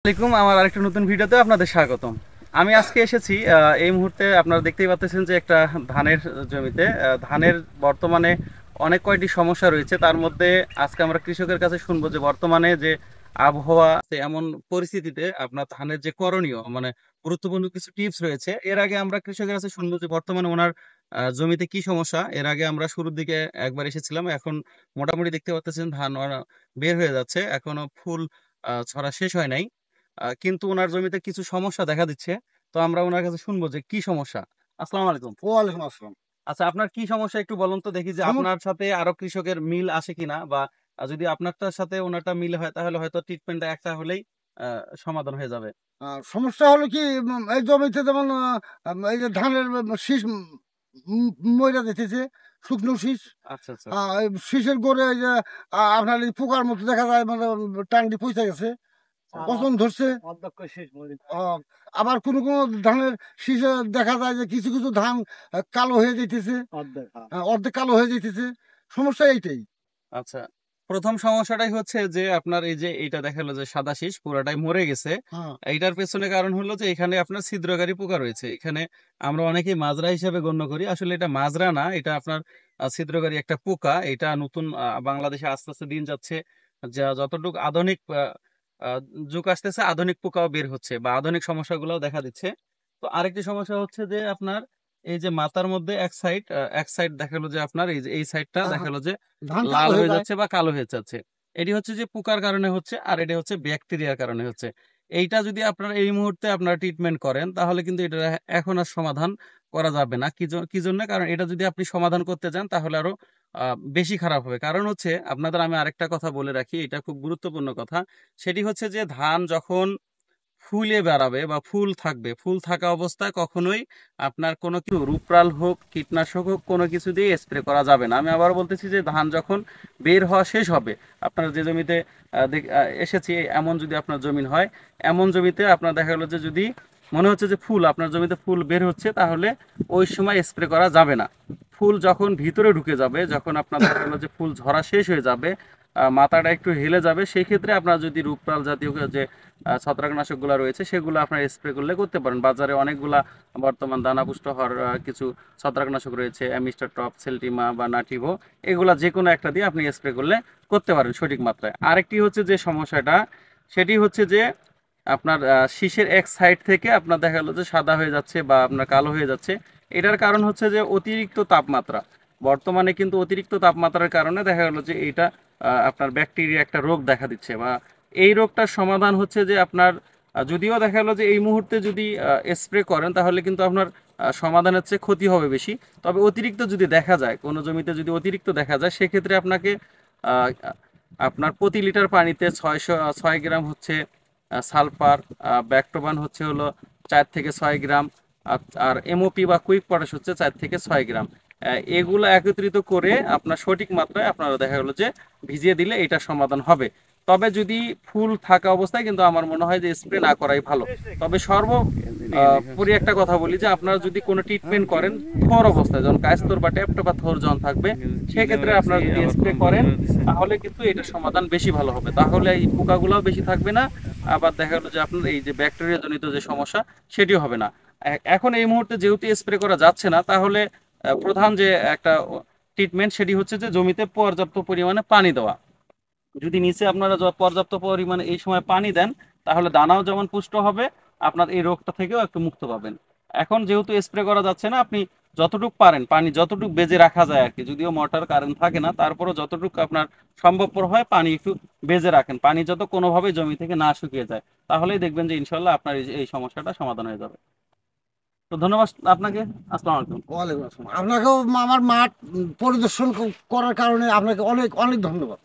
আসসালামাইকুম, আমার আরেকটা নতুন ভিডিওতে আপনাদের স্বাগতম। আমি আজকে এসেছি এই মুহূর্তে আপনারা দেখতেই পাচ্ছেন যে একটা ধানের জমিতে ধানের বর্তমানে অনেক কয়টি সমস্যা রয়েছে। তার মধ্যে আজকে আমরা কৃষকের কাছে শুনবো যে বর্তমানে যে আবহাওয়া আছে এমন পরিস্থিতিতে আপনার ধানের যে করণীয় মানে গুরুত্বপূর্ণ কিছু টিপস রয়েছে। এর আগে আমরা কৃষকের কাছে শুনবো যে বর্তমানে ওনার জমিতে কি সমস্যা। এর আগে আমরা শুরুর দিকে একবার এসেছিলাম, এখন মোটামুটি দেখতে পাচ্ছেন ধান বের হয়ে যাচ্ছে, এখনো ফুল ছড়া শেষ হয় নাই। কিন্তু ওনার জমিতে কিছু সমস্যা দেখা দিচ্ছে। তো আমরা ওনার কাছে শুনবো যে কি সমস্যা। আসসালামু আলাইকুম। ওয়ালাইকুম আসসালাম। আচ্ছা, আপনার কি সমস্যা একটু বলুন তো দেখি যে আপনার সাথে আরো কৃষকের মিল আসে কিনা, বা যদি আপনারটার সাথে ওনারটা মিল হয় তাহলে হয়তো ট্রিটমেন্টটা একটা হলেই সমাধান হয়ে যাবে। সমস্যা হলো কি, এই জমিতে যেমন এই যে ধানের শীষ মইরা দিতেছে, শুকনো শীষ। আচ্ছা আচ্ছা। এই শীষের গোড়ে এই যে আপনার এই পোকার মতো দেখা যায়, মানে টাংটি পচে গেছে, পচন ধরছে। আহ, আবার কোনো কোনো ধানের শীষে দেখা যায় যে কিছু কিছু ধান কালো হয়ে যাইতেছে, অর্ধেক কালো হয়ে যাইতেছে। সমস্যা এইটাই। আচ্ছা, প্রথম সমস্যাটাই হচ্ছে যে আপনার এই যে এইটা দেখালো যে সাদা শীষ পুরাটাই মরে গেছে। হ্যাঁ, এইটার পেছনে কারণ হলো যে এখানে আপনার ছিদ্রকারী পোকা রয়েছে। এখানে আমরা অনেকেই মাজরা হিসেবে গণ্য করি, আসলে এটা মাজরা না, এটা আপনার ছিদ্রকারী একটা পোকা। এটা নতুন বাংলাদেশে আস্তে আস্তে দিন যাচ্ছে, যা যতটুকু আধুনিক আহ, যুগ আসতেছে আধুনিক পোকাও বের হচ্ছে বা আধুনিক সমস্যাগুলোও দেখা দিচ্ছে। তো আরেকটি সমস্যা হচ্ছে যে আপনার এই যে মাথার মধ্যে এক সাইড দেখালো যে আপনার এই যে এই সাইডটা হ্যাঁ, হ্যাঁ, দেখালো যে ধান কালো লাল হয়ে হয়ে যায়। যাচ্ছে বা কালো হয়ে যাচ্ছে। এটি হচ্ছে যে পোকার কারণে হচ্ছে, আর এটি হচ্ছে ব্যাকটেরিয়ার কারণে হচ্ছে। এইটা যদি আপনারা এই মুহূর্তে আপনারা ট্রিটমেন্ট করেন তাহলে কিন্তু এটা এখন আর সমাধান করা যাবে না। কি জন্য? কারণ এটা যদি আপনি সমাধান করতে যান তাহলে আরো বেশি খারাপ হবে। কারণ হচ্ছে আপনাদের আমি আরেকটা কথা বলে রাখি, এটা খুব গুরুত্বপূর্ণ কথা। সেটি হচ্ছে যে ধান যখন ফুলে বেড়াবে বা ফুল থাকবে, ফুল থাকা অবস্থায় কখনোই আপনার কোনো কিছু রূপরাল হোক কীটনাশক হোক কোনো কিছু দিয়ে স্প্রে করা যাবে না। আমি আবার বলতেছি যে ধান যখন বের হওয়া শেষ হবে, আপনার যে জমিতে এসেছি এমন যদি আপনার জমি হয়, এমন জমিতে আপনার দেখা গেলো যে যদি মনে হচ্ছে যে ফুল আপনার জমিতে ফুল বের হচ্ছে তাহলে ওই সময় স্প্রে করা যাবে না। ফুল যখন ভিতরে ঢুকে যাবে, যখন আপনার দেখা গেলো যে ফুল ঝরা শেষ হয়ে যাবে, মাথাটা একটু হেলে যাবে, সেই ক্ষেত্রে আপনার যদি রূপরাল জাতীয় যে ছত্রাকনাশকগুলো রয়েছে সেগুলো আপনার স্প্রে করলে করতে পারেন। বাজারে অনেকগুলা বর্তমান দানাপুষ্ট হওয়ার কিছু ছত্রাকনাশক রয়েছে, মিস্টার টপ, সেলটিমা বা নাটিভো, এগুলা যে কোনো একটা দিয়ে আপনি স্প্রে করলে করতে পারেন সঠিক মাত্রায়। আরেকটি হচ্ছে যে সমস্যাটা, সেটি হচ্ছে যে আপনার শীষের এক সাইড থেকে আপনার দেখা গেলো যে সাদা হয়ে যাচ্ছে বা আপনার কালো হয়ে যাচ্ছে। এটার কারণ হচ্ছে যে অতিরিক্ত তাপমাত্রা। বর্তমানে কিন্তু অতিরিক্ত তাপমাত্রার কারণে দেখা গেলো যে এটা আপনার ব্যাকটেরিয়া একটা রোগ দেখা দিচ্ছে, বা এই রোগটার সমাধান হচ্ছে যে আপনার যদিও দেখা গেলো যে এই মুহূর্তে যদি স্প্রে করেন তাহলে কিন্তু আপনার সমাধানের চেয়ে ক্ষতি হবে বেশি। তবে অতিরিক্ত যদি দেখা যায়, কোনো জমিতে যদি অতিরিক্ত দেখা যায়, সেক্ষেত্রে আপনাকে আহ, আপনার প্রতি লিটার পানিতে 6 গ্রাম হচ্ছে সালফার, ব্যাকটোবান হচ্ছে হলো 4 থেকে 6 গ্রাম, আর এমওপি বা কুইক পটাশ হচ্ছে 4 থেকে 6 গ্রাম। এগুলো একত্রিত করে আপনার সঠিক মাত্রায় আপনারা দেখা গেলো যে ভিজিয়ে দিলে এটা সমাধান হবে। তবে যদি ফুল থাকা অবস্থায় কিন্তু আমার মনে হয় যে স্প্রে না করাই ভালো। তবে সর্বোপরি একটা কথা বলি যে আপনারা যদি কোনো ট্রিটমেন্ট করেন থর অবস্থায়, যখন কায়স্তর বা ট্যাপটা বা থর যখন থাকবে, সেক্ষেত্রে আপনারা যদি স্প্রে করেন তাহলে কিন্তু এটা সমাধান বেশি ভালো হবে। তাহলে এই পোকাগুলোও বেশি থাকবে না, আবার দেখা গেলো যে আপনার এই যে ব্যাকটেরিয়া জনিত যে সমস্যা সেটিও হবে না। এখন এই মুহূর্তে যেহেতু স্প্রে করা যাচ্ছে না, তাহলে প্রধান যে একটা ট্রিটমেন্ট সেটি হচ্ছে যে জমিতে পর্যাপ্ত পরিমাণে পানি দেওয়া। যদি নিচে আপনারা পর্যাপ্ত পরিমাণে এই সময় পানি দেন তাহলে দানাও যেমন পুষ্ট হবে, আপনার এই রোগটা থেকেও একটু মুক্ত পাবেন। এখন যেহেতু স্প্রে করা যাচ্ছে না, আপনি যতটুকু পারেন পানি যতটুকু বেজে রাখা যায় আর কি, যদিও মোটর কারেন্ট থাকে না, তারপরও যতটুকু আপনার সম্ভবপর হয় পানি একটু বেজে রাখেন, পানি যত কোনোভাবে জমি থেকে না শুকিয়ে যায়, তাহলেই দেখবেন যে ইনশাল্লাহ আপনার এই সমস্যাটা সমাধান হয়ে যাবে। তো ধন্যবাদ আপনাকে। আসসালামু আলাইকুম। ওয়ালাইকুম আসসালাম। আপনাকেও আমার মাঠ পরিদর্শন করার কারণে আপনাকে অনেক অনেক ধন্যবাদ।